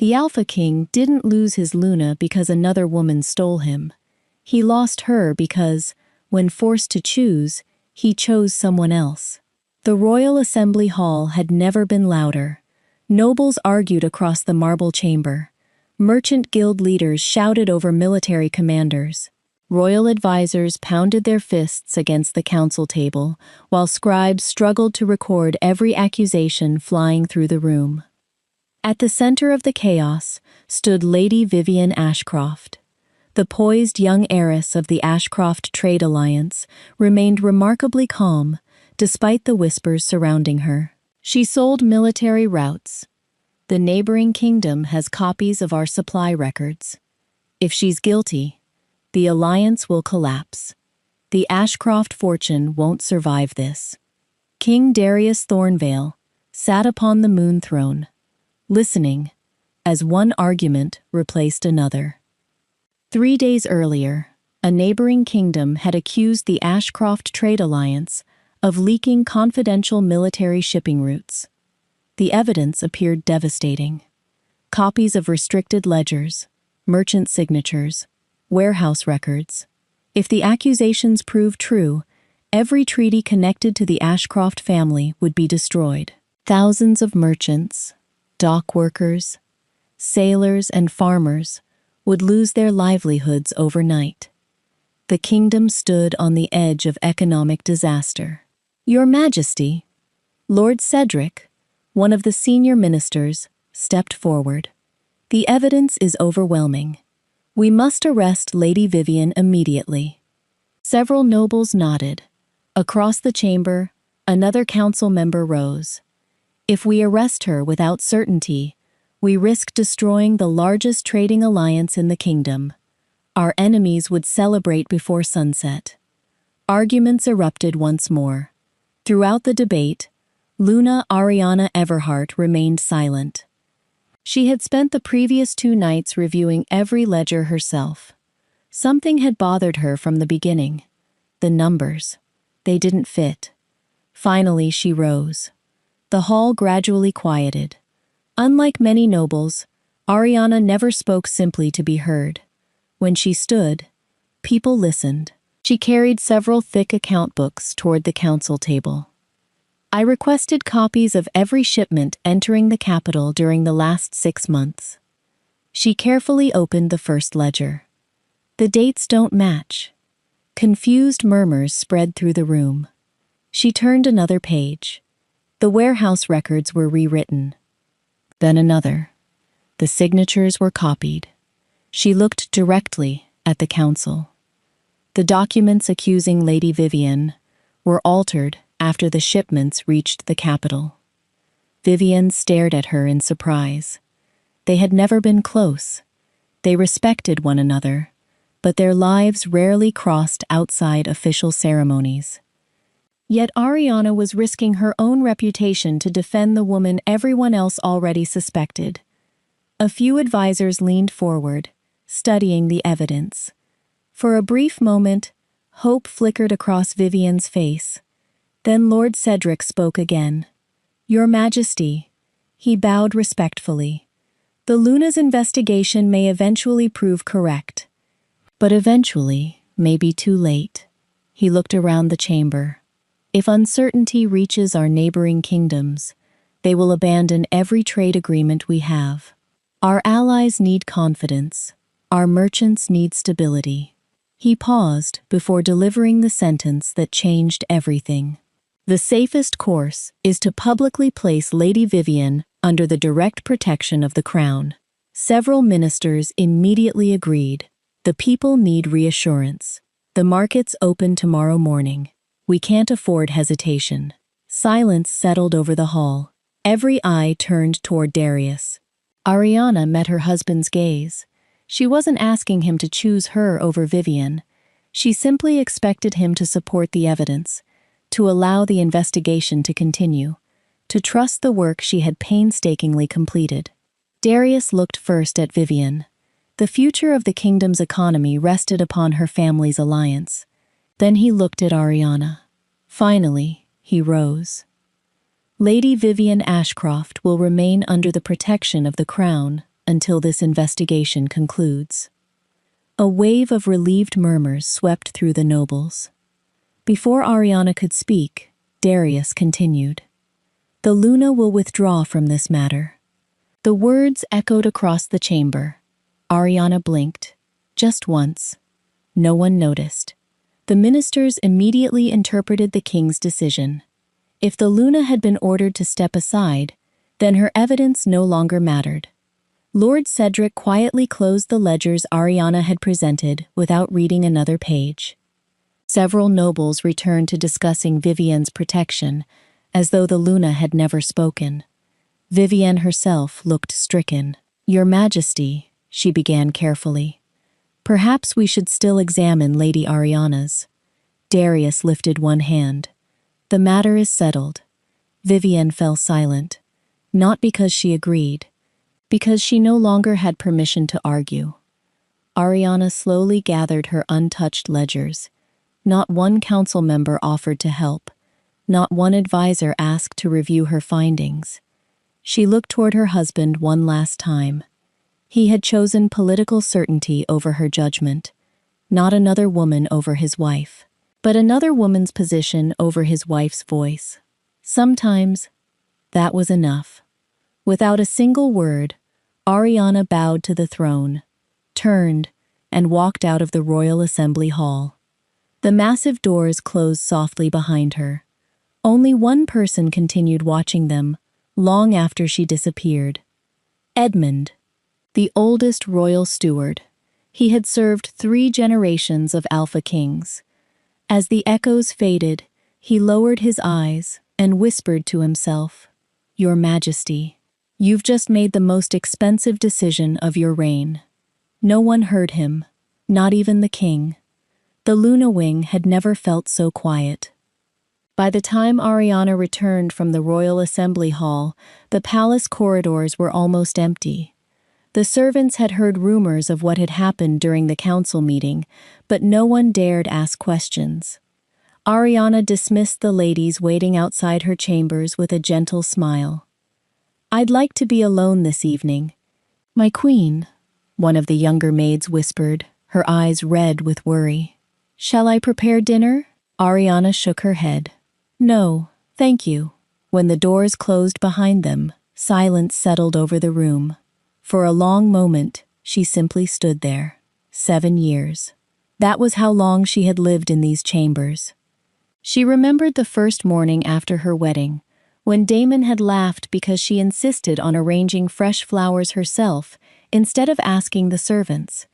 The Alpha King didn't lose his Luna because another woman stole him. He lost her because, when forced to choose, he chose someone else. The Royal Assembly Hall had never been louder. Nobles argued across the marble chamber. Merchant guild leaders shouted over military commanders. Royal advisors pounded their fists against the council table, while scribes struggled to record every accusation flying through the room. At the center of the chaos stood Lady Vivian Ashcroft. The poised young heiress of the Ashcroft Trade Alliance remained remarkably calm, despite the whispers surrounding her. She sold military routes. The neighboring kingdom has copies of our supply records. If she's guilty, the alliance will collapse. The Ashcroft fortune won't survive this. King Darius Thornvale sat upon the moon throne, listening, as one argument replaced another. 3 days earlier, a neighboring kingdom had accused the Ashcroft Trade Alliance of leaking confidential military shipping routes. The evidence appeared devastating. Copies of restricted ledgers, merchant signatures, warehouse records. If the accusations proved true, every treaty connected to the Ashcroft family would be destroyed. Thousands of merchants, dock workers, sailors, and farmers would lose their livelihoods overnight. The kingdom stood on the edge of economic disaster. Your Majesty, Lord Cedric, one of the senior ministers, stepped forward. The evidence is overwhelming. We must arrest Lady Vivian immediately. Several nobles nodded. Across the chamber, another council member rose. If we arrest her without certainty, we risk destroying the largest trading alliance in the kingdom. Our enemies would celebrate before sunset. Arguments erupted once more. Throughout the debate, Luna Ariana Everhart remained silent. She had spent the previous 2 nights reviewing every ledger herself. Something had bothered her from the beginning. The numbers. They didn't fit. Finally, she rose. The hall gradually quieted. Unlike many nobles, Ariana never spoke simply to be heard. When she stood, people listened. She carried several thick account books toward the council table. I requested copies of every shipment entering the capital during the last 6 months. She carefully opened the first ledger. The dates don't match. Confused murmurs spread through the room. She turned another page. The warehouse records were rewritten. Then another. The signatures were copied. She looked directly at the council. The documents accusing Lady Vivian were altered after the shipments reached the capital. Vivian stared at her in surprise. They had never been close. They respected one another, but their lives rarely crossed outside official ceremonies. Yet Ariana was risking her own reputation to defend the woman everyone else already suspected. A few advisors leaned forward, studying the evidence. For a brief moment, hope flickered across Vivian's face. Then Lord Cedric spoke again. Your Majesty. He bowed respectfully. The Luna's investigation may eventually prove correct. But eventually may be too late. He looked around the chamber. If uncertainty reaches our neighboring kingdoms, they will abandon every trade agreement we have. Our allies need confidence. Our merchants need stability. He paused before delivering the sentence that changed everything. The safest course is to publicly place Lady Vivian under the direct protection of the crown. Several ministers immediately agreed. The people need reassurance. The markets open tomorrow morning. We can't afford hesitation. Silence settled over the hall. Every eye turned toward Darius. Ariana met her husband's gaze. She wasn't asking him to choose her over Vivian. She simply expected him to support the evidence, to allow the investigation to continue, to trust the work she had painstakingly completed. Darius looked first at Vivian. The future of the kingdom's economy rested upon her family's alliance. Then he looked at Ariana. Finally, he rose. Lady Vivian Ashcroft will remain under the protection of the crown until this investigation concludes." A wave of relieved murmurs swept through the nobles. Before Ariana could speak, Darius continued. "The Luna will withdraw from this matter." The words echoed across the chamber. Ariana blinked. Just once. No one noticed. The ministers immediately interpreted the king's decision. If the Luna had been ordered to step aside, then her evidence no longer mattered. Lord Cedric quietly closed the ledgers Ariana had presented without reading another page. Several nobles returned to discussing Vivienne's protection, as though the Luna had never spoken. Vivienne herself looked stricken. "Your Majesty," she began carefully. "Perhaps we should still examine Lady Ariana's." Darius lifted one hand. "The matter is settled." Vivienne fell silent, not because she agreed, because she no longer had permission to argue. Ariana slowly gathered her untouched ledgers. Not one council member offered to help. Not one advisor asked to review her findings. She looked toward her husband one last time. He had chosen political certainty over her judgment, not another woman over his wife, but another woman's position over his wife's voice. Sometimes, that was enough. Without a single word, Ariana bowed to the throne, turned, and walked out of the royal assembly hall. The massive doors closed softly behind her. Only one person continued watching them, long after she disappeared. Edmund, the oldest royal steward. He had served 3 generations of Alpha Kings. As the echoes faded, he lowered his eyes and whispered to himself, "Your Majesty, you've just made the most expensive decision of your reign." No one heard him, not even the king. The Luna Wing had never felt so quiet. By the time Ariana returned from the royal assembly hall, the palace corridors were almost empty. The servants had heard rumors of what had happened during the council meeting, but no one dared ask questions. Ariana dismissed the ladies waiting outside her chambers with a gentle smile. "I'd like to be alone this evening." "My queen," one of the younger maids whispered, her eyes red with worry. "Shall I prepare dinner?" Ariana shook her head. "No, thank you." When the doors closed behind them, silence settled over the room. For a long moment, she simply stood there. 7 years. That was how long she had lived in these chambers. She remembered the first morning after her wedding, when Damon had laughed because she insisted on arranging fresh flowers herself instead of asking the servants.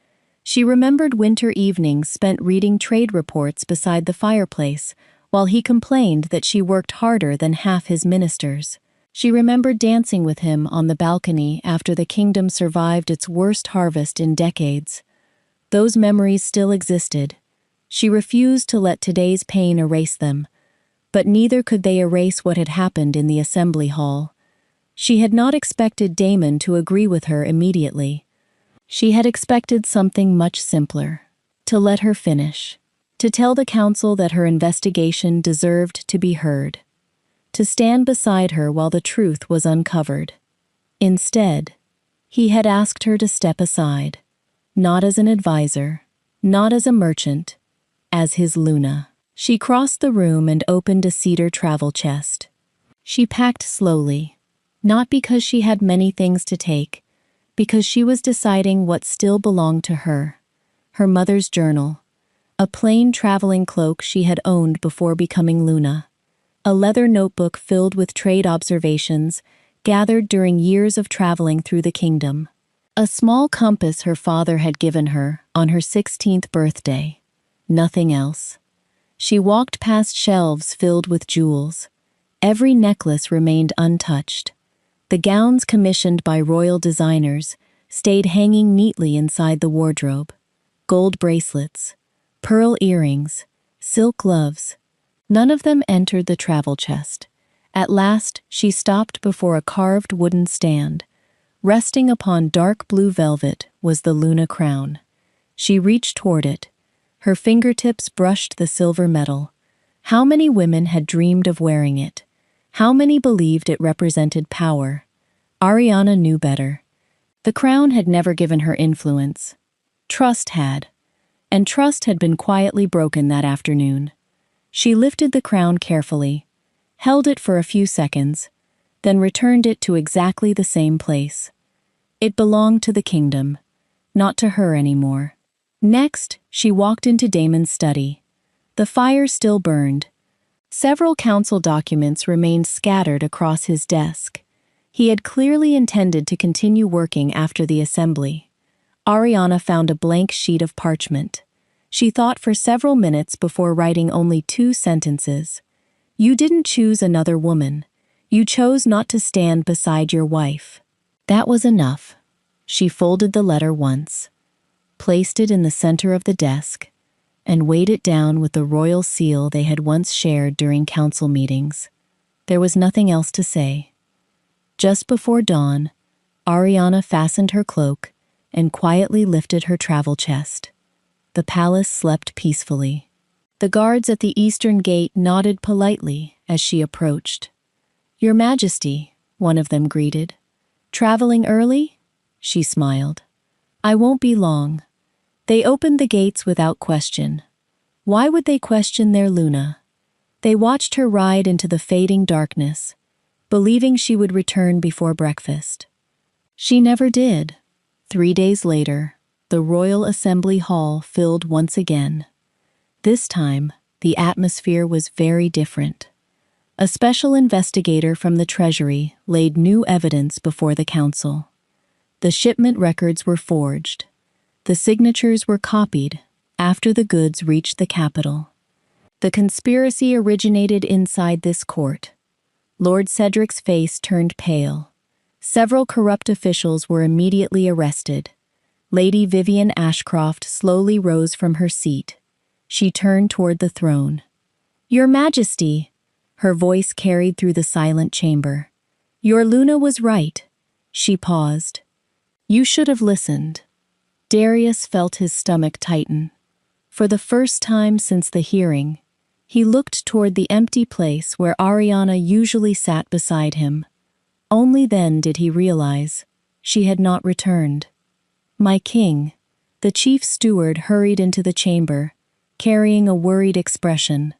She remembered winter evenings spent reading trade reports beside the fireplace, while he complained that she worked harder than half his ministers. She remembered dancing with him on the balcony after the kingdom survived its worst harvest in decades. Those memories still existed. She refused to let today's pain erase them, but neither could they erase what had happened in the assembly hall. She had not expected Damon to agree with her immediately. She had expected something much simpler: to let her finish, to tell the council that her investigation deserved to be heard, to stand beside her while the truth was uncovered. Instead, he had asked her to step aside, not as an advisor, not as a merchant, as his Luna. She crossed the room and opened a cedar travel chest. She packed slowly, not because she had many things to take, because she was deciding what still belonged to her. Her mother's journal, a plain traveling cloak she had owned before becoming Luna, a leather notebook filled with trade observations gathered during years of traveling through the kingdom, a small compass her father had given her on her 16th birthday. Nothing else. She walked past shelves filled with jewels. Every necklace remained untouched. The gowns commissioned by royal designers stayed hanging neatly inside the wardrobe. Gold bracelets, pearl earrings, silk gloves. None of them entered the travel chest. At last, she stopped before a carved wooden stand. Resting upon dark blue velvet was the Luna crown. She reached toward it. Her fingertips brushed the silver metal. How many women had dreamed of wearing it? How many believed it represented power? Ariana knew better. The crown had never given her influence. Trust had. And trust had been quietly broken that afternoon. She lifted the crown carefully, held it for a few seconds, then returned it to exactly the same place. It belonged to the kingdom, not to her anymore. Next, she walked into Damon's study. The fire still burned. Several council documents remained scattered across his desk. He had clearly intended to continue working after the assembly. Ariana found a blank sheet of parchment. She thought for several minutes before writing only 2 sentences. You didn't choose another woman. You chose not to stand beside your wife. That was enough. She folded the letter once, placed it in the center of the desk, and weighed it down with the royal seal they had once shared during council meetings. There was nothing else to say. Just before dawn, Ariana fastened her cloak and quietly lifted her travel chest. The palace slept peacefully. The guards at the eastern gate nodded politely as she approached. "Your Majesty," one of them greeted. "Traveling early?" She smiled. "I won't be long." They opened the gates without question. Why would they question their Luna? They watched her ride into the fading darkness, believing she would return before breakfast. She never did. 3 days later, the Royal Assembly Hall filled once again. This time, the atmosphere was very different. A special investigator from the Treasury laid new evidence before the council. The shipment records were forged. The signatures were copied after the goods reached the capital. The conspiracy originated inside this court. Lord Cedric's face turned pale. Several corrupt officials were immediately arrested. Lady Vivian Ashcroft slowly rose from her seat. She turned toward the throne. "Your Majesty," her voice carried through the silent chamber. "Your Luna was right." She paused. "You should have listened." Darius felt his stomach tighten. For the first time since the hearing, he looked toward the empty place where Ariana usually sat beside him. Only then did he realize she had not returned. "My king," the chief steward hurried into the chamber, carrying a worried expression.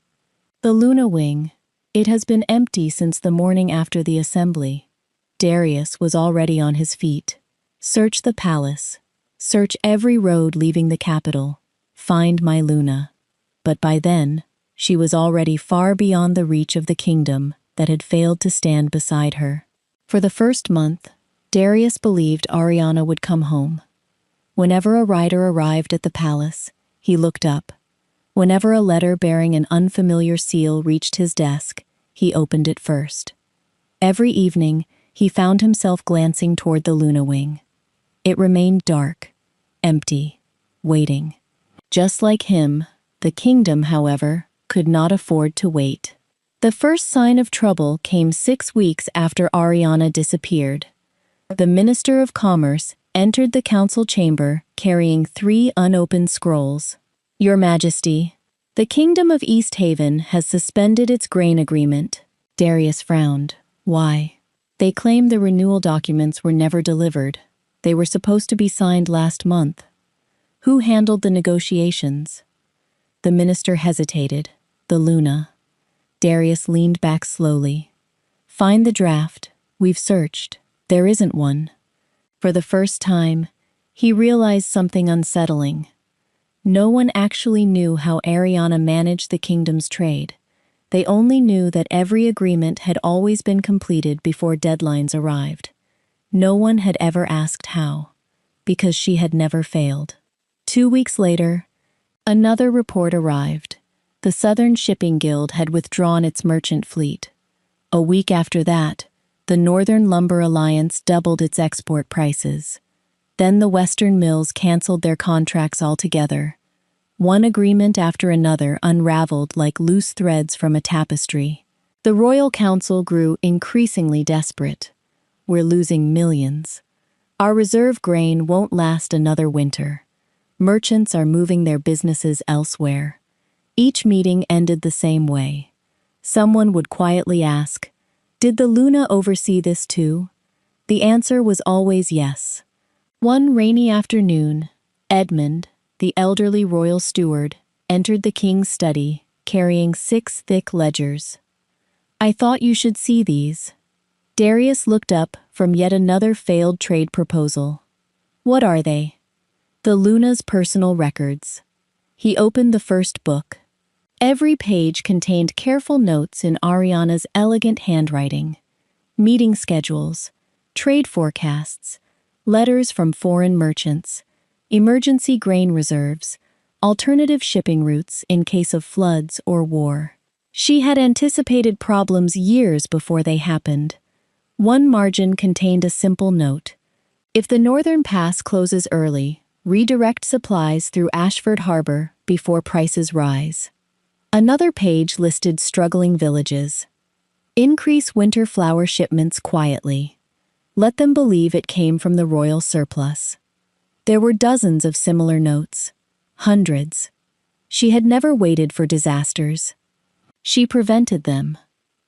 "The Luna Wing. It has been empty since the morning after the assembly." Darius was already on his feet. "Search the palace. Search every road leaving the capital. Find my Luna." But by then, she was already far beyond the reach of the kingdom that had failed to stand beside her. For the first month, Darius believed Ariana would come home. Whenever a rider arrived at the palace, he looked up. Whenever a letter bearing an unfamiliar seal reached his desk, he opened it first. Every evening, he found himself glancing toward the Luna Wing. It remained dark, empty, waiting. Just like him, the kingdom, however, could not afford to wait. The first sign of trouble came 6 weeks after Ariana disappeared. The Minister of Commerce entered the council chamber carrying 3 unopened scrolls. "Your Majesty, the Kingdom of East Haven has suspended its grain agreement." Darius frowned. "Why?" "They claim the renewal documents were never delivered. They were supposed to be signed last month." "Who handled the negotiations?" The minister hesitated. "The Luna." Darius leaned back slowly. "Find the draft. We've searched. There isn't one." For the first time, he realized something unsettling. No one actually knew how Ariana managed the kingdom's trade. They only knew that every agreement had always been completed before deadlines arrived. No one had ever asked how, because she had never failed. 2 weeks later, another report arrived. The Southern Shipping Guild had withdrawn its merchant fleet. A week after that, the Northern Lumber Alliance doubled its export prices. Then the Western mills canceled their contracts altogether. One agreement after another unraveled like loose threads from a tapestry. The Royal Council grew increasingly desperate. "We're losing millions. Our reserve grain won't last another winter. Merchants are moving their businesses elsewhere." Each meeting ended the same way. Someone would quietly ask, "Did the Luna oversee this too?" The answer was always yes. One rainy afternoon, Edmund, the elderly royal steward, entered the king's study, carrying 6 thick ledgers. "I thought you should see these." Darius looked up from yet another failed trade proposal. "What are they?" "The Luna's personal records." He opened the first book. Every page contained careful notes in Ariana's elegant handwriting. Meeting schedules, trade forecasts, letters from foreign merchants, emergency grain reserves, alternative shipping routes in case of floods or war. She had anticipated problems years before they happened. One margin contained a simple note: "If the northern pass closes early, redirect supplies through Ashford Harbor before prices rise." Another page listed struggling villages. "Increase winter flower shipments quietly. Let them believe it came from the royal surplus." There were dozens of similar notes. Hundreds. She had never waited for disasters. She prevented them.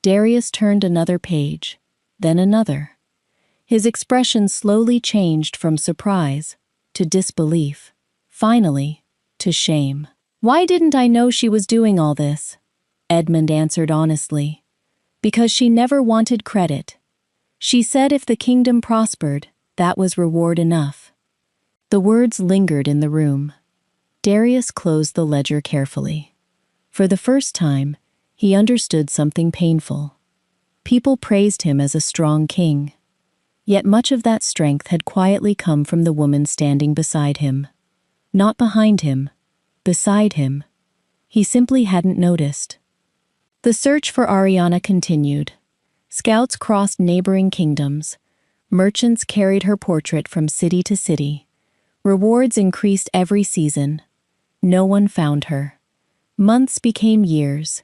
Darius turned another page, then another. His expression slowly changed from surprise to disbelief, finally to shame. "Why didn't I know she was doing all this?" Edmund answered honestly. "Because she never wanted credit. She said if the kingdom prospered, that was reward enough." The words lingered in the room. Darius closed the ledger carefully. For the first time, he understood something painful. People praised him as a strong king. Yet much of that strength had quietly come from the woman standing beside him. Not behind him, beside him. He simply hadn't noticed. The search for Ariana continued. Scouts crossed neighboring kingdoms. Merchants carried her portrait from city to city. Rewards increased every season. No one found her. Months became years.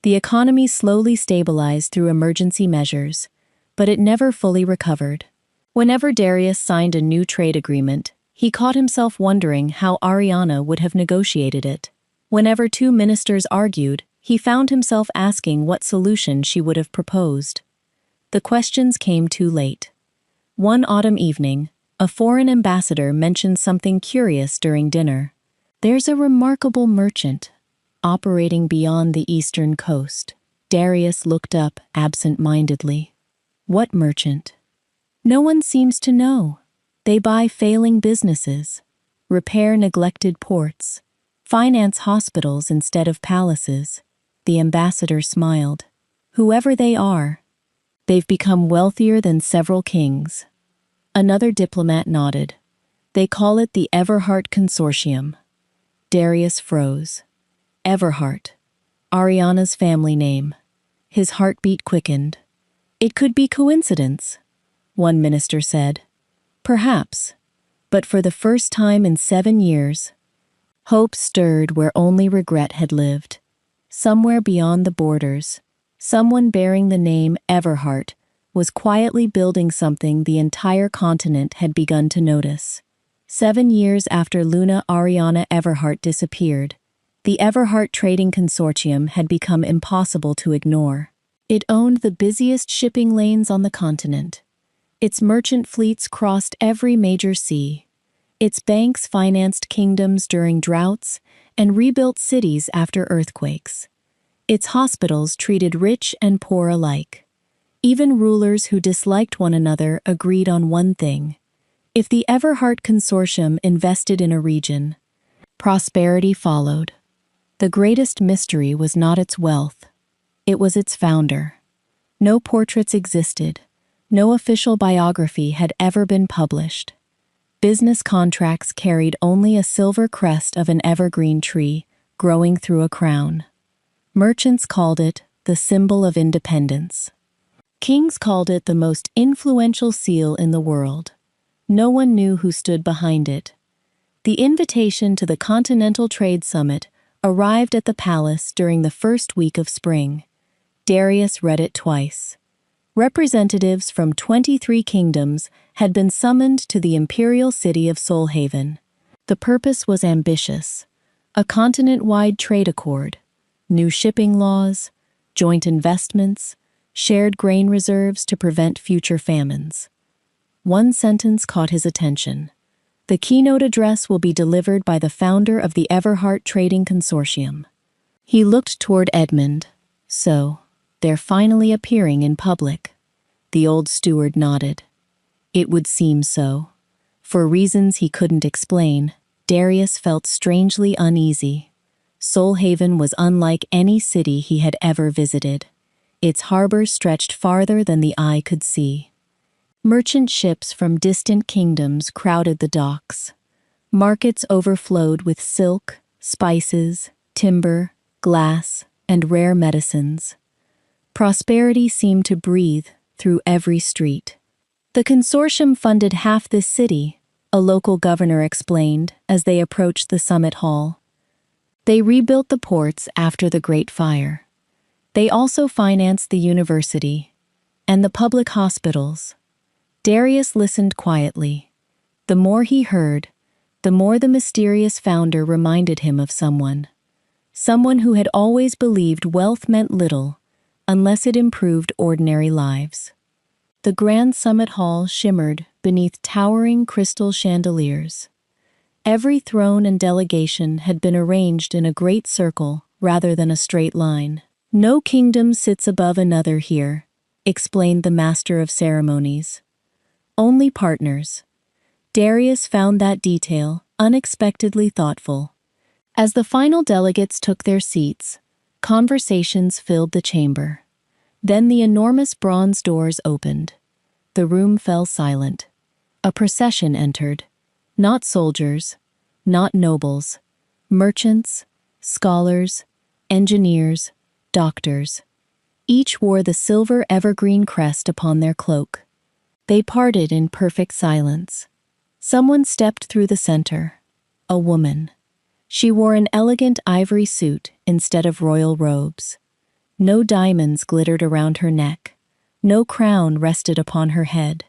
The economy slowly stabilized through emergency measures, but it never fully recovered. Whenever Darius signed a new trade agreement, he caught himself wondering how Ariana would have negotiated it. Whenever 2 ministers argued, he found himself asking what solution she would have proposed. The questions came too late. One autumn evening, a foreign ambassador mentioned something curious during dinner. "There's a remarkable merchant operating beyond the eastern coast." Darius looked up absent-mindedly. "What merchant?" "No one seems to know. They buy failing businesses, repair neglected ports, finance hospitals instead of palaces." The ambassador smiled. "Whoever they are, they've become wealthier than several kings." Another diplomat nodded. "They call it the Everhart Consortium." Darius froze. Everhart, Ariana's family name. His heartbeat quickened. "It could be coincidence," one minister said. "Perhaps, but for the first time in 7 years, hope stirred where only regret had lived. Somewhere beyond the borders, someone bearing the name Everhart was quietly building something the entire continent had begun to notice. 7 years after Luna Ariana Everhart disappeared, the Everhart Trading Consortium had become impossible to ignore. It owned the busiest shipping lanes on the continent. Its merchant fleets crossed every major sea. Its banks financed kingdoms during droughts and rebuilt cities after earthquakes. Its hospitals treated rich and poor alike. Even rulers who disliked one another agreed on one thing: if the Everhart Consortium invested in a region, prosperity followed. The greatest mystery was not its wealth. It was its founder. No portraits existed. No official biography had ever been published. Business contracts carried only a silver crest of an evergreen tree growing through a crown. Merchants called it the symbol of independence. Kings called it the most influential seal in the world. No one knew who stood behind it. The invitation to the Continental Trade Summit arrived at the palace during the first week of spring. Darius read it twice. Representatives from 23 kingdoms had been summoned to the imperial city of Solhaven. The purpose was ambitious: a continent-wide trade accord, new shipping laws, joint investments, shared grain reserves to prevent future famines. One sentence caught his attention: The keynote address will be delivered by the founder of the Everhart Trading Consortium. He looked toward Edmund. So, they're finally appearing in public. The old steward nodded. It would seem so. For reasons he couldn't explain, Darius felt strangely uneasy. Soulhaven was unlike any city he had ever visited. Its harbor stretched farther than the eye could see. Merchant ships from distant kingdoms crowded the docks. Markets overflowed with silk, spices, timber, glass, and rare medicines. Prosperity seemed to breathe through every street. The consortium funded half this city, a local governor explained as they approached the summit hall. They rebuilt the ports after the Great Fire. They also financed the university and the public hospitals. Darius listened quietly. The more he heard, the more the mysterious founder reminded him of someone. Someone who had always believed wealth meant little unless it improved ordinary lives. The grand summit hall shimmered beneath towering crystal chandeliers. Every throne and delegation had been arranged in a great circle rather than a straight line. No kingdom sits above another here, explained the master of ceremonies. Only partners. Darius found that detail unexpectedly thoughtful. As the final delegates took their seats, conversations filled the chamber. Then the enormous bronze doors opened. The room fell silent. A procession entered. Not soldiers, not nobles, merchants, scholars, engineers, doctors. Each wore the silver evergreen crest upon their cloak. They parted in perfect silence. Someone stepped through the center. A woman. She wore an elegant ivory suit instead of royal robes. No diamonds glittered around her neck. No crown rested upon her head.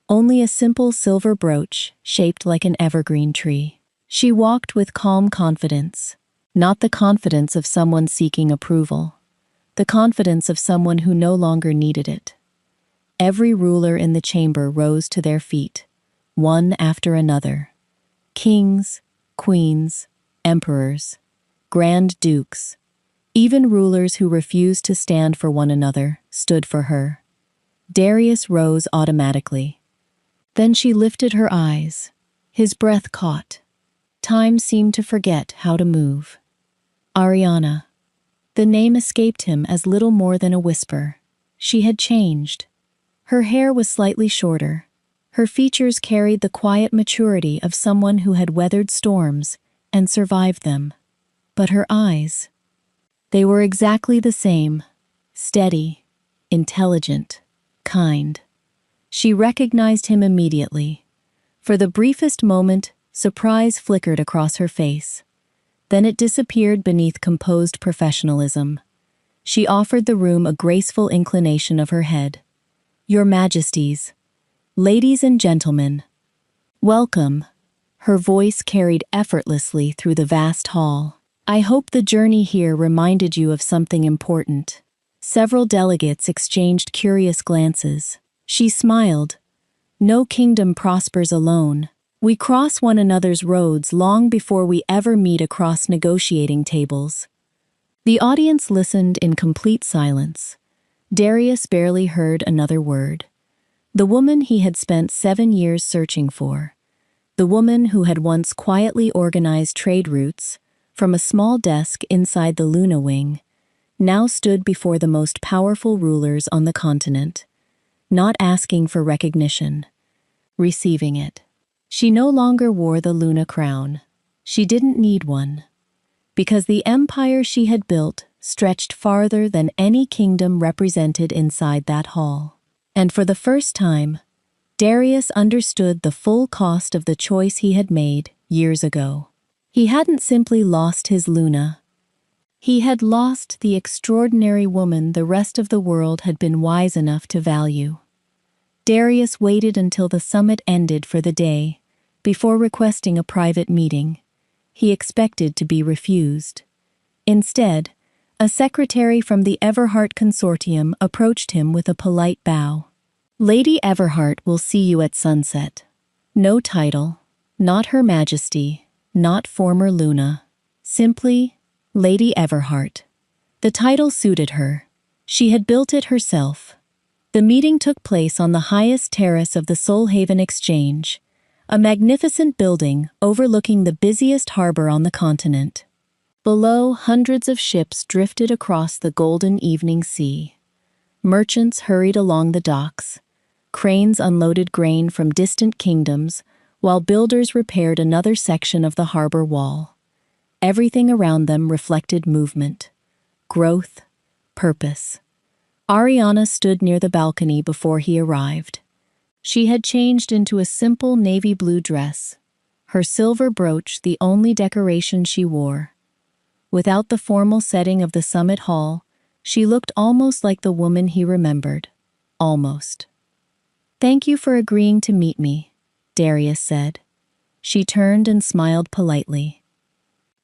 Only a simple silver brooch shaped like an evergreen tree. She walked with calm confidence. Not the confidence of someone seeking approval. The confidence of someone who no longer needed it. Every ruler in the chamber rose to their feet, one after another. Kings, queens, emperors, grand dukes, even rulers who refused to stand for one another stood for her. Darius rose automatically. Then she lifted her eyes. His breath caught. Time seemed to forget how to move. Ariana. The name escaped him as little more than a whisper. She had changed. Her hair was slightly shorter. Her features carried the quiet maturity of someone who had weathered storms and survived them. But her eyes, they were exactly the same. Steady, intelligent, kind. She recognized him immediately. For the briefest moment, surprise flickered across her face. Then it disappeared beneath composed professionalism. She offered the room a graceful inclination of her head. Your Majesties, ladies and gentlemen, welcome. Her voice carried effortlessly through the vast hall. I hope the journey here reminded you of something important. Several delegates exchanged curious glances. She smiled. No kingdom prospers alone. We cross one another's roads long before we ever meet across negotiating tables. The audience listened in complete silence. Darius barely heard another word. The woman he had spent 7 years searching for. The woman who had once quietly organized trade routes from a small desk inside the Luna Wing, now stood before the most powerful rulers on the continent, not asking for recognition, receiving it. She no longer wore the Luna crown. She didn't need one, because the empire she had built stretched farther than any kingdom represented inside that hall. And for the first time, Darius understood the full cost of the choice he had made years ago. He hadn't simply lost his Luna. He had lost the extraordinary woman the rest of the world had been wise enough to value. Darius waited until the summit ended for the day, before requesting a private meeting. He expected to be refused. Instead, a secretary from the Everhart Consortium approached him with a polite bow. Lady Everhart will see you at sunset. No title, Not Her Majesty, not former Luna. Simply, Lady Everhart. The title suited her. She had built it herself. The meeting took place on the highest terrace of the Solhaven Exchange, a magnificent building overlooking the busiest harbor on the continent. Below, hundreds of ships drifted across the golden evening sea. Merchants hurried along the docks. Cranes unloaded grain from distant kingdoms, while builders repaired another section of the harbor wall. Everything around them reflected movement, growth, purpose. Ariana stood near the balcony before he arrived. She had changed into a simple navy blue dress, her silver brooch the only decoration she wore. Without the formal setting of the summit hall, she looked almost like the woman he remembered. Almost. "Thank you for agreeing to meet me," Darius said. She turned and smiled politely.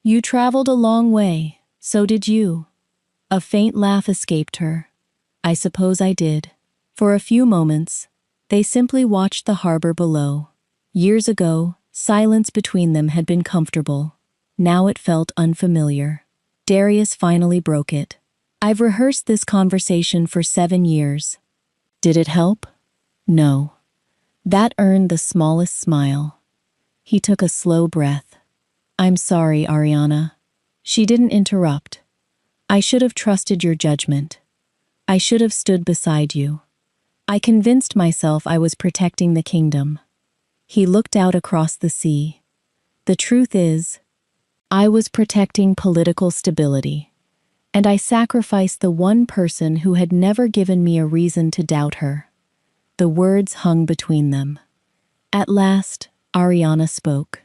"You traveled a long way, so did you." A faint laugh escaped her. "I suppose I did." For a few moments, they simply watched the harbor below. Years ago, silence between them had been comfortable. Now it felt unfamiliar. Darius finally broke it. "I've rehearsed this conversation for 7 years. Did it help?" "No." That earned the smallest smile. He took a slow breath. "I'm sorry, Ariana." She didn't interrupt. "I should have trusted your judgment. I should have stood beside you. I convinced myself I was protecting the kingdom." He looked out across the sea. "The truth is, I was protecting political stability, and I sacrificed the one person who had never given me a reason to doubt her." The words hung between them. At last, Ariana spoke.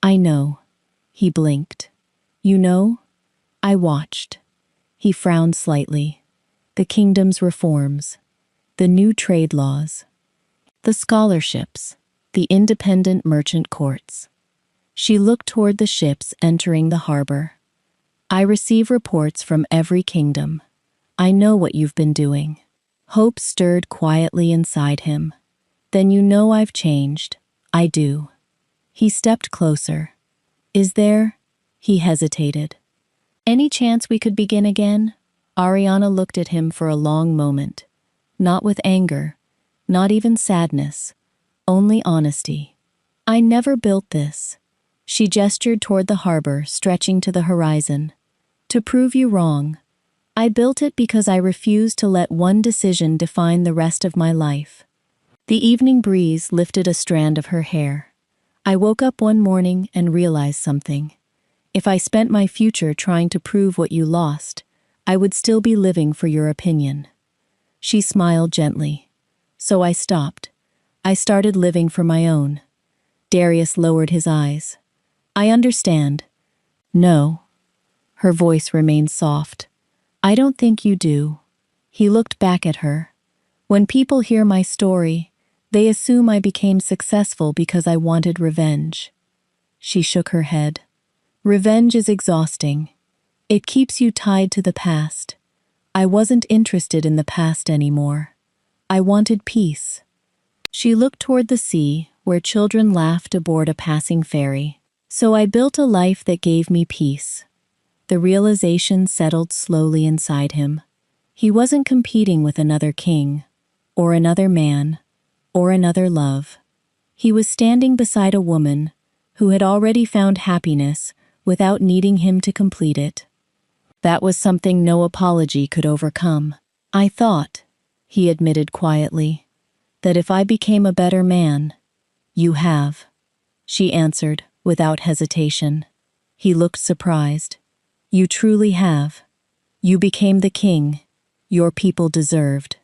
"I know." He blinked. "You know?" "I watched." He frowned slightly. "The kingdom's reforms. The new trade laws. The scholarships. The independent merchant courts." She looked toward the ships entering the harbor. "I receive reports from every kingdom. I know what you've been doing." Hope stirred quietly inside him. "Then you know I've changed." "I do." He stepped closer. "Is there?" He hesitated. "Any chance we could begin again?" Ariana looked at him for a long moment. Not with anger, not even sadness, only honesty. "I never built this." She gestured toward the harbor, stretching to the horizon. "To prove you wrong. I built it because I refused to let one decision define the rest of my life." The evening breeze lifted a strand of her hair. "I woke up one morning and realized something. If I spent my future trying to prove what you lost, I would still be living for your opinion." She smiled gently. "So I stopped. I started living for my own." Darius lowered his eyes. "I understand." "No." Her voice remained soft. "I don't think you do." He looked back at her. "When people hear my story, they assume I became successful because I wanted revenge." She shook her head. "Revenge is exhausting. It keeps you tied to the past. I wasn't interested in the past anymore. I wanted peace." She looked toward the sea, where children laughed aboard a passing ferry. "So I built a life that gave me peace." The realization settled slowly inside him. He wasn't competing with another king, or another man, or another love. He was standing beside a woman who had already found happiness without needing him to complete it. That was something no apology could overcome. "I thought," he admitted quietly, "that if I became a better man—" "You have," she answered without hesitation. He looked surprised. "You truly have. You became the king your people deserved."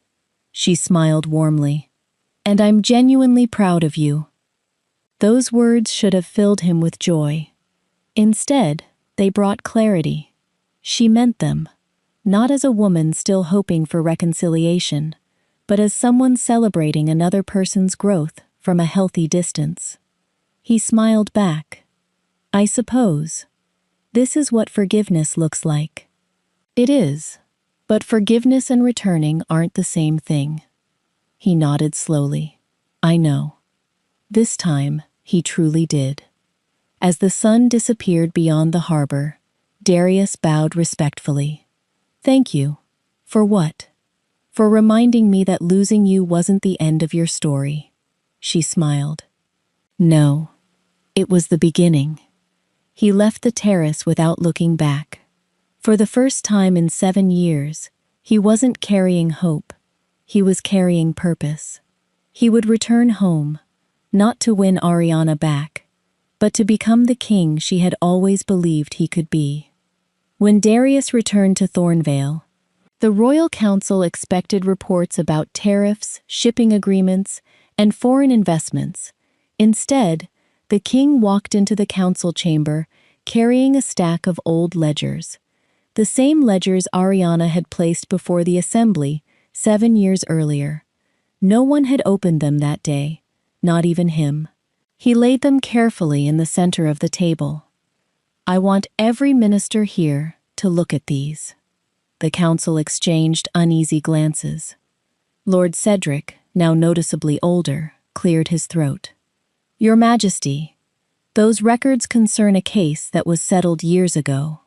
She smiled warmly. "And I'm genuinely proud of you." Those words should have filled him with joy. Instead, they brought clarity. She meant them, not as a woman still hoping for reconciliation, but as someone celebrating another person's growth from a healthy distance. He smiled back. "I suppose. This is what forgiveness looks like." "It is, but forgiveness and returning aren't the same thing." He nodded slowly. "I know." This time, He truly did. As the sun disappeared beyond the harbor, Darius bowed respectfully. "Thank you." "For what?" "For reminding me that losing you wasn't the end of your story." She smiled. "No, it was the beginning." He left the terrace without looking back. For the first time in 7 years, he wasn't carrying hope. He was carrying purpose. He would return home, not to win Ariana back, but to become the king she had always believed he could be. When Darius returned to Thornvale, the royal council expected reports about tariffs, shipping agreements, and foreign investments. Instead, the king walked into the council chamber carrying a stack of old ledgers, the same ledgers Ariana had placed before the assembly 7 years earlier. No one had opened them that day, not even him. He laid them carefully in the center of the table. "I want every minister here to look at these." The council exchanged uneasy glances. Lord Cedric, now noticeably older, cleared his throat. "Your Majesty, those records concern a case that was settled years ago."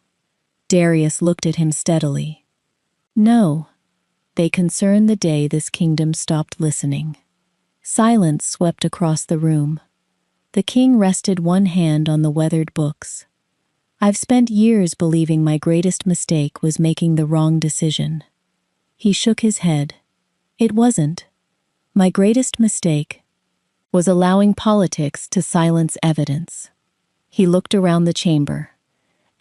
Darius looked at him steadily. "No, they concern the day this kingdom stopped listening." Silence swept across the room. The king rested one hand on the weathered books. "I've spent years believing my greatest mistake was making the wrong decision." He shook his head. "It wasn't. My greatest mistake was allowing politics to silence evidence." He looked around the chamber.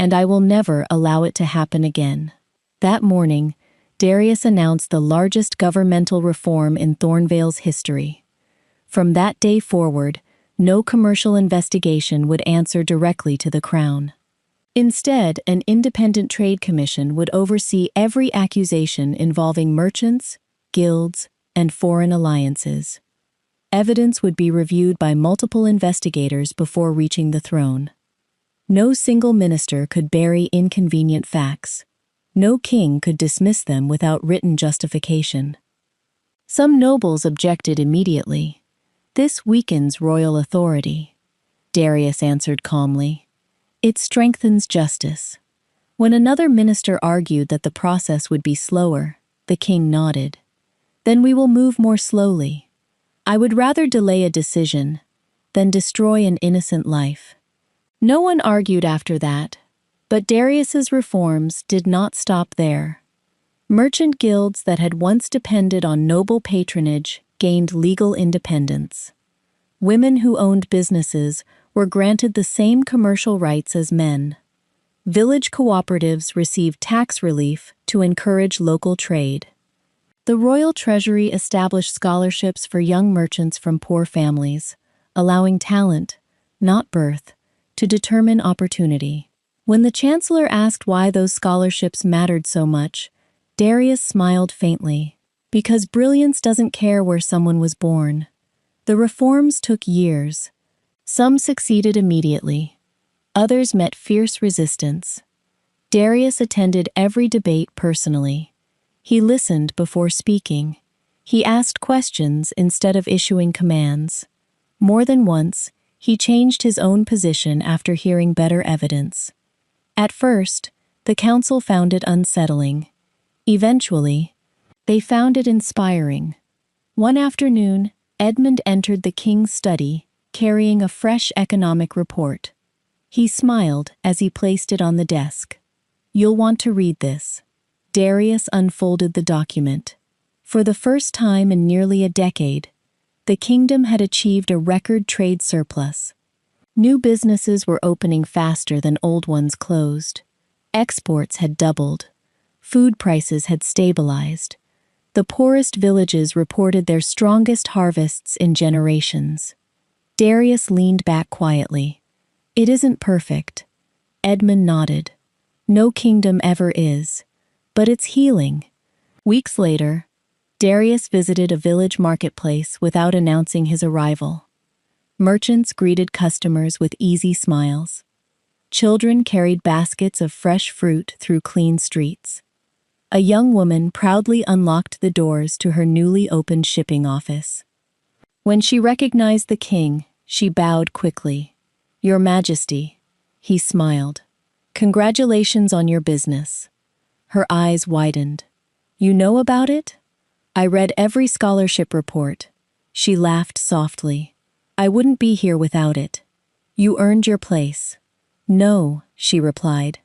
"And I will never allow it to happen again." That morning, Darius announced the largest governmental reform in Thornvale's history. From that day forward, no commercial investigation would answer directly to the crown. Instead, an independent trade commission would oversee every accusation involving merchants, guilds, and foreign alliances. Evidence would be reviewed by multiple investigators before reaching the throne. No single minister could bury inconvenient facts. No king could dismiss them without written justification. Some nobles objected immediately. "This weakens royal authority." Darius answered calmly. "It strengthens justice." When another minister argued that the process would be slower, the king nodded. "Then we will move more slowly. I would rather delay a decision than destroy an innocent life." No one argued after that, but Darius's reforms did not stop there. Merchant guilds that had once depended on noble patronage gained legal independence. Women who owned businesses were granted the same commercial rights as men. Village cooperatives received tax relief to encourage local trade. The royal treasury established scholarships for young merchants from poor families, allowing talent, not birth, to determine opportunity. When the chancellor asked why those scholarships mattered so much, Darius smiled faintly. "Because brilliance doesn't care where someone was born." The reforms took years. Some succeeded immediately. Others met fierce resistance. Darius attended every debate personally. He listened before speaking. He asked questions instead of issuing commands. More than once, he changed his own position after hearing better evidence. At first, the council found it unsettling. Eventually, they found it inspiring. One afternoon, Edmund entered the king's study, carrying a fresh economic report. He smiled as he placed it on the desk. "You'll want to read this." Darius unfolded the document. For the first time in nearly a decade, the kingdom had achieved a record trade surplus. New businesses were opening faster than old ones closed. Exports had doubled. Food prices had stabilized. The poorest villages reported their strongest harvests in generations. Darius leaned back quietly. "It isn't perfect." Edmund nodded. "No kingdom ever is. But it's healing." Weeks later, Darius visited a village marketplace without announcing his arrival. Merchants greeted customers with easy smiles. Children carried baskets of fresh fruit through clean streets. A young woman proudly unlocked the doors to her newly opened shipping office. When she recognized the king, She bowed quickly. Your Majesty. He smiled. Congratulations on your business. Her eyes widened. You know about it? I read every scholarship report. She laughed softly. I wouldn't be here without it. You earned your place. No, she replied.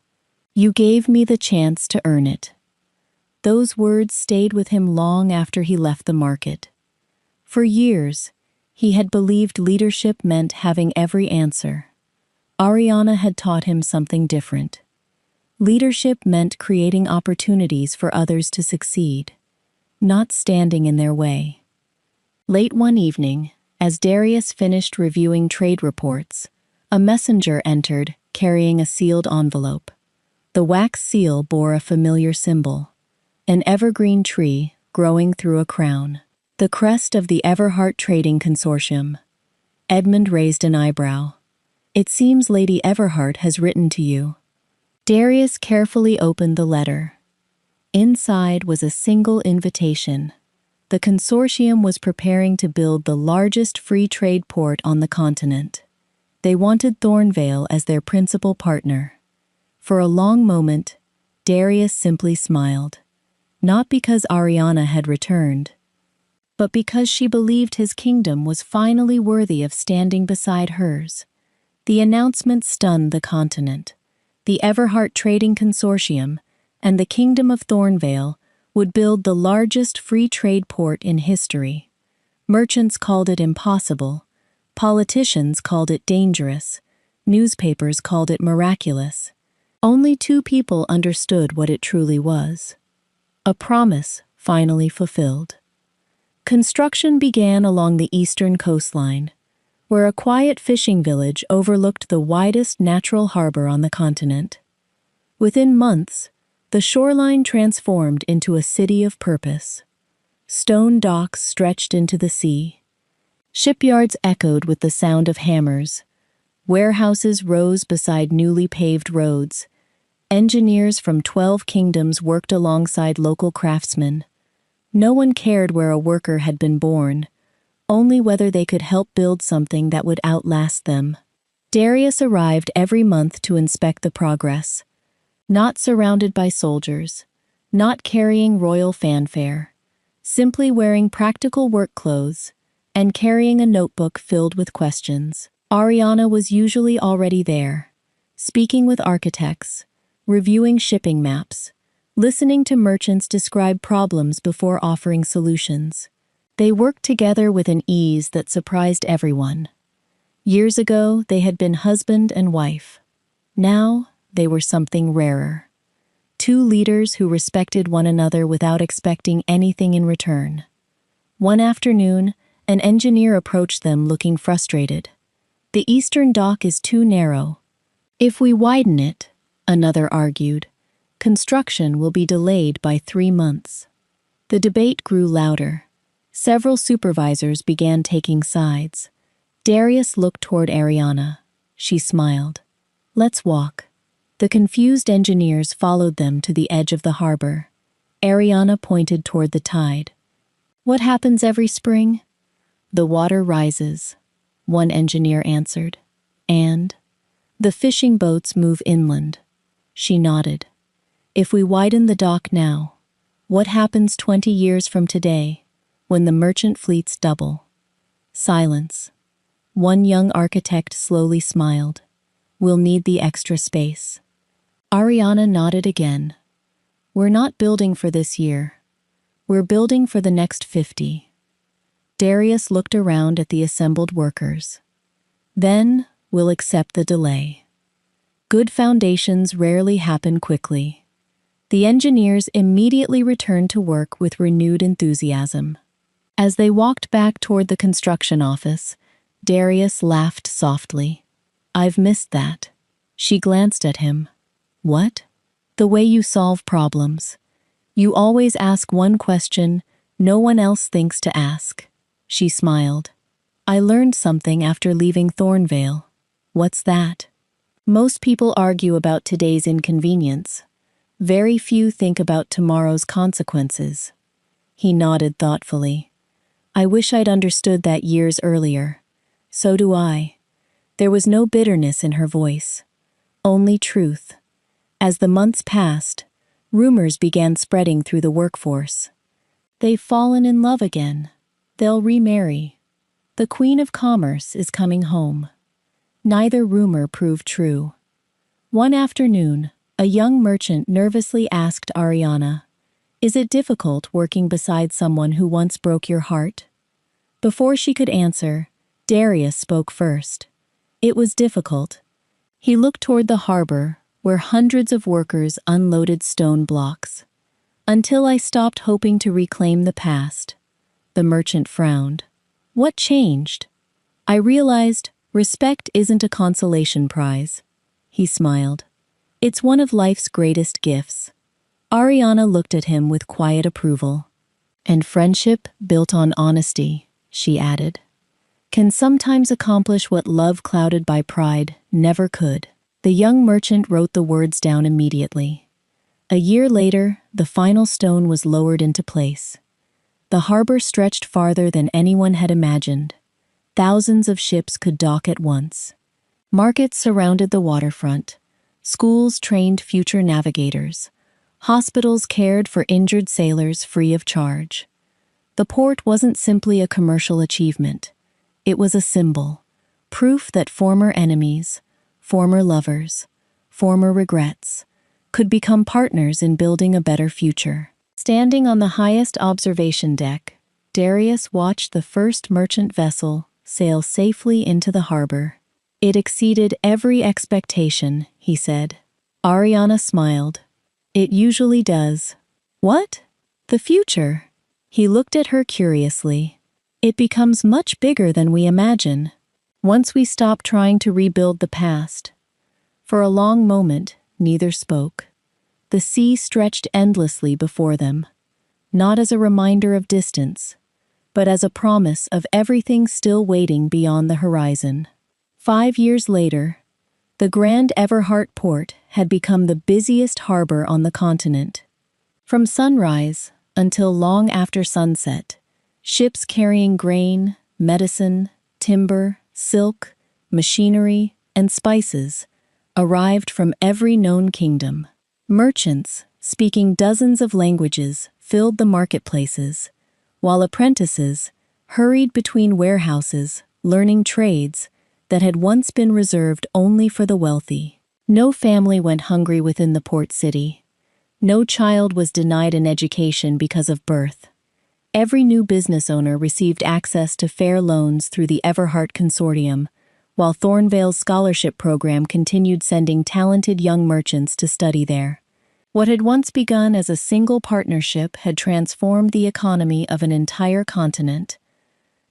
You gave me the chance to earn it. Those words stayed with him long after he left the market. For years, he had believed leadership meant having every answer. Ariana had taught him something different. Leadership meant creating opportunities for others to succeed, not standing in their way. Late one evening, as Darius finished reviewing trade reports, a messenger entered carrying a sealed envelope. The wax seal bore a familiar symbol, an evergreen tree growing through a crown, the crest of the Everhart Trading Consortium. Edmund raised an eyebrow. It seems Lady Everhart has written to you. Darius carefully opened the letter. Inside was a single invitation. The consortium was preparing to build the largest free trade port on the continent. They wanted Thornvale as their principal partner. For a long moment, Darius simply smiled. Not because Ariana had returned, but because she believed his kingdom was finally worthy of standing beside hers. The announcement stunned the continent. The Everhart Trading Consortium and the Kingdom of Thornvale would build the largest free trade port in history. Merchants called it impossible, politicians called it dangerous, newspapers called it miraculous. Only two people understood what it truly was. A promise finally fulfilled. Construction began along the eastern coastline, where a quiet fishing village overlooked the widest natural harbor on the continent. Within months, the shoreline transformed into a city of purpose. Stone docks stretched into the sea. Shipyards echoed with the sound of hammers. Warehouses rose beside newly paved roads. Engineers from 12 kingdoms worked alongside local craftsmen. No one cared where a worker had been born, only whether they could help build something that would outlast them. Darius arrived every month to inspect the progress. Not surrounded by soldiers, not carrying royal fanfare, simply wearing practical work clothes and carrying a notebook filled with questions. Ariana was usually already there, speaking with architects, reviewing shipping maps, listening to merchants describe problems before offering solutions. They worked together with an ease that surprised everyone. Years ago, they had been husband and wife. Now, they were something rarer. Two leaders who respected one another without expecting anything in return. One afternoon, an engineer approached them looking frustrated. The eastern dock is too narrow. If we widen it, another argued, construction will be delayed by 3 months. The debate grew louder. Several supervisors began taking sides. Darius looked toward Ariana. She smiled. Let's walk. The confused engineers followed them to the edge of the harbor. Ariana pointed toward the tide. What happens every spring? The water rises, one engineer answered. And? The fishing boats move inland. She nodded. If we widen the dock now, what happens 20 years from today, when the merchant fleets double? Silence. One young architect slowly smiled. We'll need the extra space. Ariana nodded again. We're not building for this year. We're building for the next 50. Darius looked around at the assembled workers. Then we'll accept the delay. Good foundations rarely happen quickly. The engineers immediately returned to work with renewed enthusiasm. As they walked back toward the construction office, Darius laughed softly. I've missed that. She glanced at him. What? The way you solve problems. You always ask one question no one else thinks to ask. She smiled. I learned something after leaving Thornvale. What's that? Most people argue about today's inconvenience. Very few think about tomorrow's consequences. He nodded thoughtfully. I wish I'd understood that years earlier. So do I. There was no bitterness in her voice. Only truth. As the months passed, rumors began spreading through the workforce. They've fallen in love again. They'll remarry. The Queen of Commerce is coming home. Neither rumor proved true. One afternoon, a young merchant nervously asked Ariana, "Is it difficult working beside someone who once broke your heart?" Before she could answer, Darius spoke first. It was difficult. He looked toward the harbor, where hundreds of workers unloaded stone blocks. "Until I stopped hoping to reclaim the past." The merchant frowned. "What changed?" "I realized respect isn't a consolation prize." He smiled. "It's one of life's greatest gifts." Ariana looked at him with quiet approval. "And friendship built on honesty," she added, "can sometimes accomplish what love clouded by pride never could." The young merchant wrote the words down immediately. A year later, the final stone was lowered into place. The harbor stretched farther than anyone had imagined. Thousands of ships could dock at once. Markets surrounded the waterfront. Schools trained future navigators. Hospitals cared for injured sailors free of charge. The port wasn't simply a commercial achievement. It was a symbol, proof that former enemies, former lovers, former regrets, could become partners in building a better future. Standing on the highest observation deck, Darius watched the first merchant vessel sail safely into the harbor. "It exceeded every expectation," he said. Ariana smiled. "It usually does." "What?" "The future." He looked at her curiously. "It becomes much bigger than we imagine, once we stop trying to rebuild the past." For a long moment, neither spoke. The sea stretched endlessly before them, not as a reminder of distance, but as a promise of everything still waiting beyond the horizon. 5 years later, the Grand Everhart port had become the busiest harbor on the continent. From sunrise until long after sunset, ships carrying grain, medicine, timber, silk, machinery, and spices arrived from every known kingdom. Merchants, speaking dozens of languages, filled the marketplaces, while apprentices hurried between warehouses, learning trades that had once been reserved only for the wealthy. No family went hungry within the port city. No child was denied an education because of birth. Every new business owner received access to fair loans through the Everhart Consortium, while Thornvale's scholarship program continued sending talented young merchants to study there. What had once begun as a single partnership had transformed the economy of an entire continent.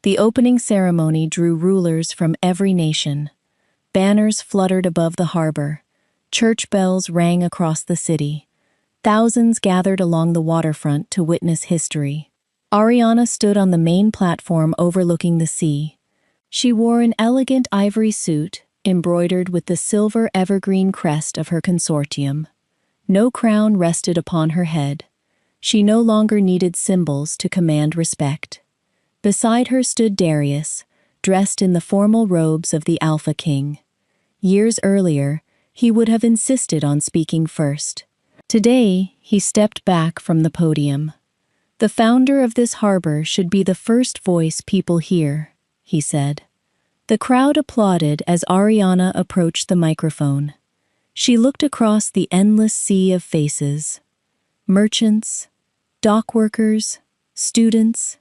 The opening ceremony drew rulers from every nation. Banners fluttered above the harbor. Church bells rang across the city. Thousands gathered along the waterfront to witness history. Ariana stood on the main platform overlooking the sea. She wore an elegant ivory suit, embroidered with the silver evergreen crest of her consortium. No crown rested upon her head. She no longer needed symbols to command respect. Beside her stood Darius, dressed in the formal robes of the Alpha King. Years earlier, he would have insisted on speaking first. Today, he stepped back from the podium. "The founder of this harbor should be the first voice people hear," he said. The crowd applauded as Ariana approached the microphone. She looked across the endless sea of faces. Merchants, dock workers, students,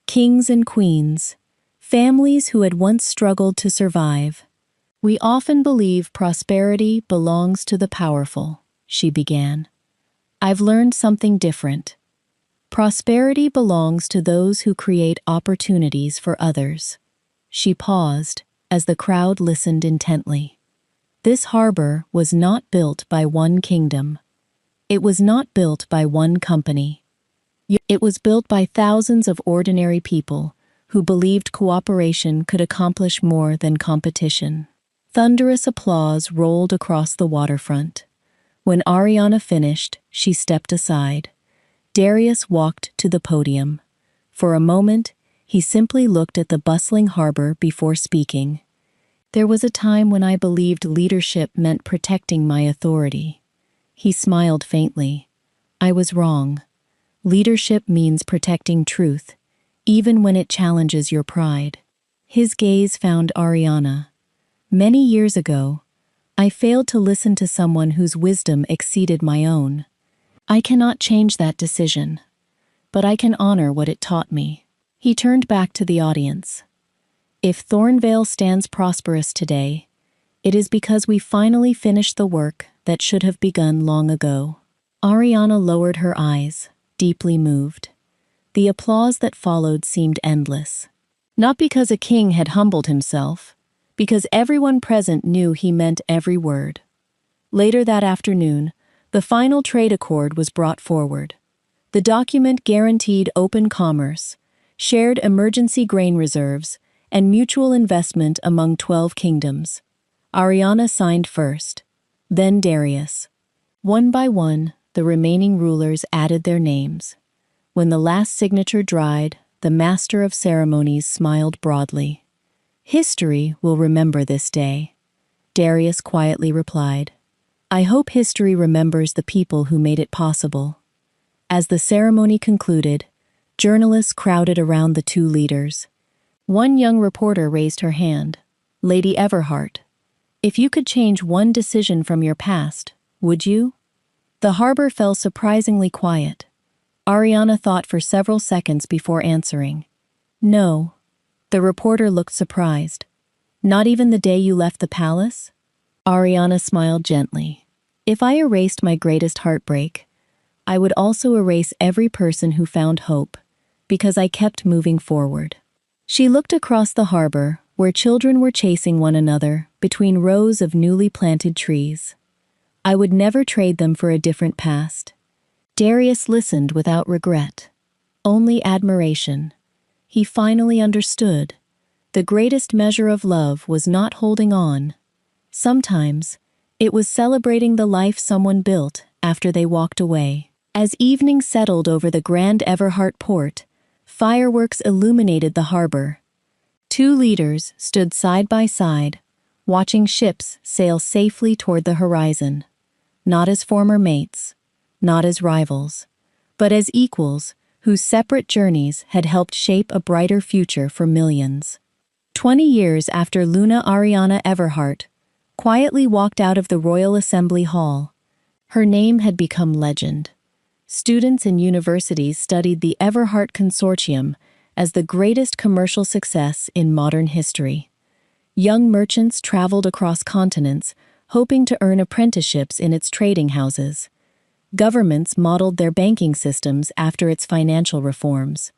kings and queens, families who had once struggled to survive. "We often believe prosperity belongs to the powerful," she began. "I've learned something different. Prosperity belongs to those who create opportunities for others." She paused as the crowd listened intently. This harbor was not built by one kingdom. It was not built by one company. It was built by thousands of ordinary people who believed cooperation could accomplish more than competition. Thunderous applause rolled across the waterfront. When Ariana finished, she stepped aside. Darius walked to the podium. For a moment, He simply looked at the bustling harbor before speaking. There was a time when I believed leadership meant protecting my authority. He smiled faintly. I was wrong. Leadership means protecting truth, even when it challenges your pride. His gaze found Ariana. Many years ago, I failed to listen to someone whose wisdom exceeded my own. I cannot change that decision, but I can honor what it taught me. He turned back to the audience. If Thornvale stands prosperous today, it is because we finally finished the work that should have begun long ago. Ariana lowered her eyes, deeply moved. The applause that followed seemed endless. Not because a king had humbled himself, because everyone present knew he meant every word. Later that afternoon, the final trade accord was brought forward. The document guaranteed open commerce, shared emergency grain reserves, and mutual investment among 12 kingdoms. Ariana signed first, then Darius. One by one, the remaining rulers added their names. When the last signature dried, the master of ceremonies smiled broadly. History will remember this day, Darius quietly replied. I hope history remembers the people who made it possible. As the ceremony concluded, journalists crowded around the two leaders. One young reporter raised her hand. Lady Everhart, if you could change one decision from your past, would you? The harbor fell surprisingly quiet. Ariana thought for several seconds before answering. No. The reporter looked surprised. Not even the day you left the palace? Ariana smiled gently. If I erased my greatest heartbreak, I would also erase every person who found hope, because I kept moving forward. She looked across the harbor, where children were chasing one another between rows of newly planted trees. I would never trade them for a different past. Darius listened without regret, only admiration. He finally understood. The greatest measure of love was not holding on. Sometimes, it was celebrating the life someone built after they walked away. As evening settled over the Grand Everhart port, fireworks illuminated the harbor. Two leaders stood side by side, watching ships sail safely toward the horizon. Not as former mates, not as rivals, but as equals whose separate journeys had helped shape a brighter future for millions. 20 years after Luna Ariana Everhart quietly walked out of the Royal Assembly Hall, her name had become legend. Students in universities studied the Everhart Consortium as the greatest commercial success in modern history. Young merchants traveled across continents, hoping to earn apprenticeships in its trading houses. Governments modeled their banking systems after its financial reforms.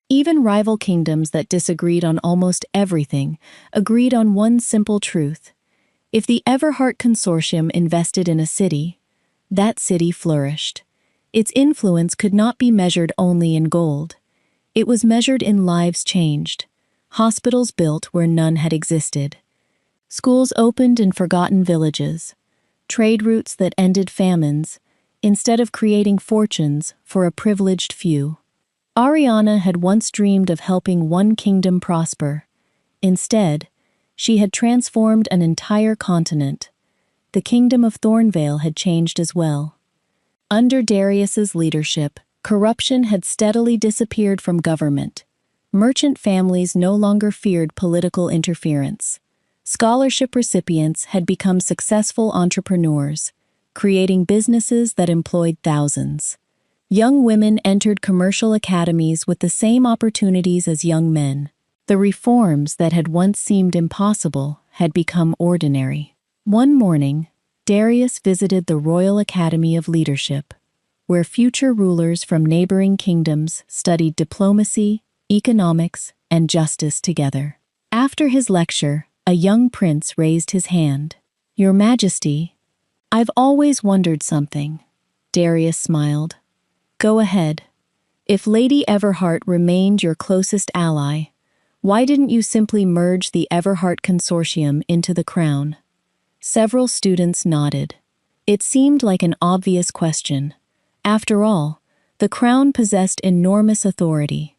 Even rival kingdoms that disagreed on almost everything agreed on one simple truth. If the Everhart Consortium invested in a city, that city flourished. Its influence could not be measured only in gold. It was measured in lives changed, hospitals built where none had existed, schools opened in forgotten villages, trade routes that ended famines, instead of creating fortunes for a privileged few. Ariana had once dreamed of helping one kingdom prosper. Instead, she had transformed an entire continent. The kingdom of Thornvale had changed as well. Under Darius's leadership, corruption had steadily disappeared from government. Merchant families no longer feared political interference. Scholarship recipients had become successful entrepreneurs, creating businesses that employed thousands. Young women entered commercial academies with the same opportunities as young men. The reforms that had once seemed impossible had become ordinary. One morning, Darius visited the Royal Academy of Leadership, where future rulers from neighboring kingdoms studied diplomacy, economics, and justice together. After his lecture, a young prince raised his hand. Your Majesty, I've always wondered something. Darius smiled. Go ahead. If Lady Everhart remained your closest ally, why didn't you simply merge the Everhart Consortium into the crown? Several students nodded. It seemed like an obvious question. After all, the crown possessed enormous authority.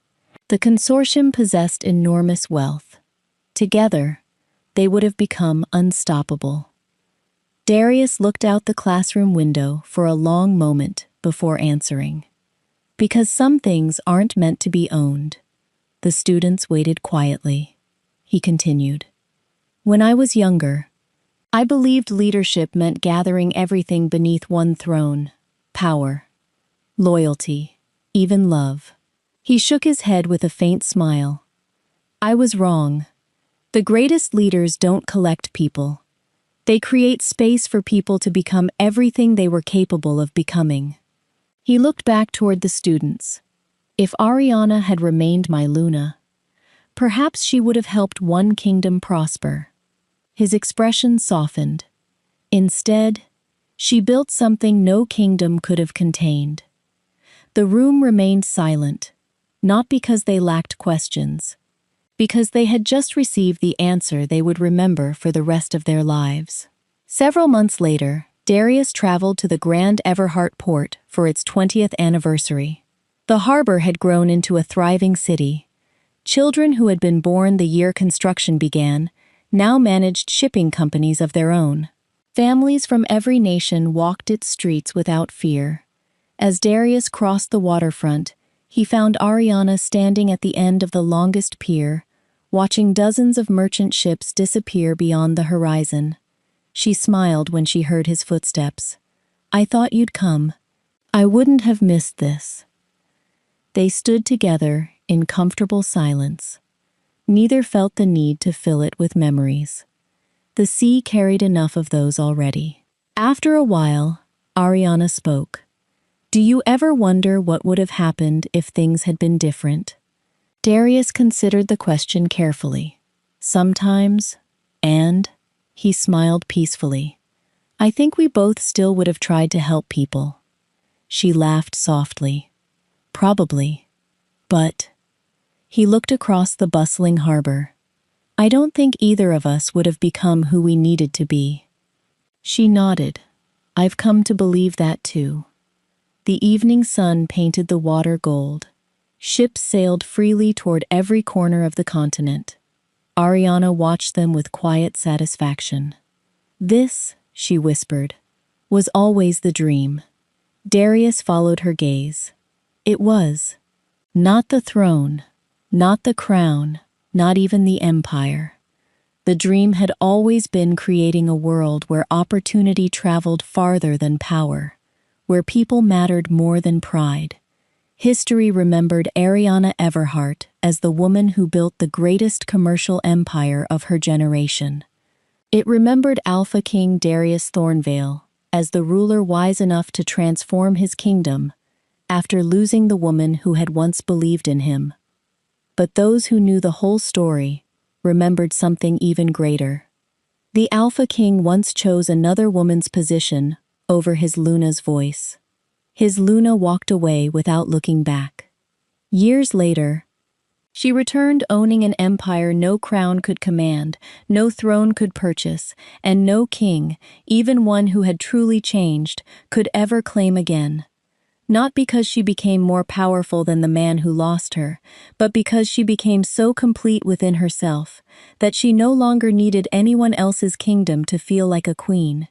The consortium possessed enormous wealth. Together, they would have become unstoppable. Darius looked out the classroom window for a long moment before answering. Because some things aren't meant to be owned. The students waited quietly. He continued. When I was younger, I believed leadership meant gathering everything beneath one throne: power, loyalty, even love. He shook his head with a faint smile. I was wrong. The greatest leaders don't collect people. They create space for people to become everything they were capable of becoming. He looked back toward the students. If Ariana had remained my Luna, perhaps she would have helped one kingdom prosper. His expression softened. Instead, she built something no kingdom could have contained. The room remained silent, not because they lacked questions, because they had just received the answer they would remember for the rest of their lives. Several months later, Darius traveled to the Grand Everhart port for its 20th anniversary. The harbor had grown into a thriving city. Children who had been born the year construction began now managed shipping companies of their own. Families from every nation walked its streets without fear. As Darius crossed the waterfront, he found Ariana standing at the end of the longest pier, watching dozens of merchant ships disappear beyond the horizon. She smiled when she heard his footsteps. I thought you'd come. I wouldn't have missed this. They stood together in comfortable silence. Neither felt the need to fill it with memories. The sea carried enough of those already. After a while, Ariana spoke. Do you ever wonder what would have happened if things had been different? Darius considered the question carefully. Sometimes, and he smiled peacefully. I think we both still would have tried to help people. She laughed softly. Probably. But he looked across the bustling harbor. I don't think either of us would have become who we needed to be. She nodded. I've come to believe that too. The evening sun painted the water gold. Ships sailed freely toward every corner of the continent. Ariana watched them with quiet satisfaction. This, she whispered, was always the dream. Darius followed her gaze. It was. Not the throne, not the crown, not even the empire. The dream had always been creating a world where opportunity traveled farther than power, where people mattered more than pride. History remembered Ariana Everhart as the woman who built the greatest commercial empire of her generation. It remembered Alpha King Darius Thornvale as the ruler wise enough to transform his kingdom after losing the woman who had once believed in him. But those who knew the whole story remembered something even greater. The Alpha King once chose another woman's position over his Luna's voice. His Luna walked away without looking back. Years later, she returned owning an empire no crown could command, no throne could purchase, and no king, even one who had truly changed, could ever claim again. Not because she became more powerful than the man who lost her, but because she became so complete within herself that she no longer needed anyone else's kingdom to feel like a queen.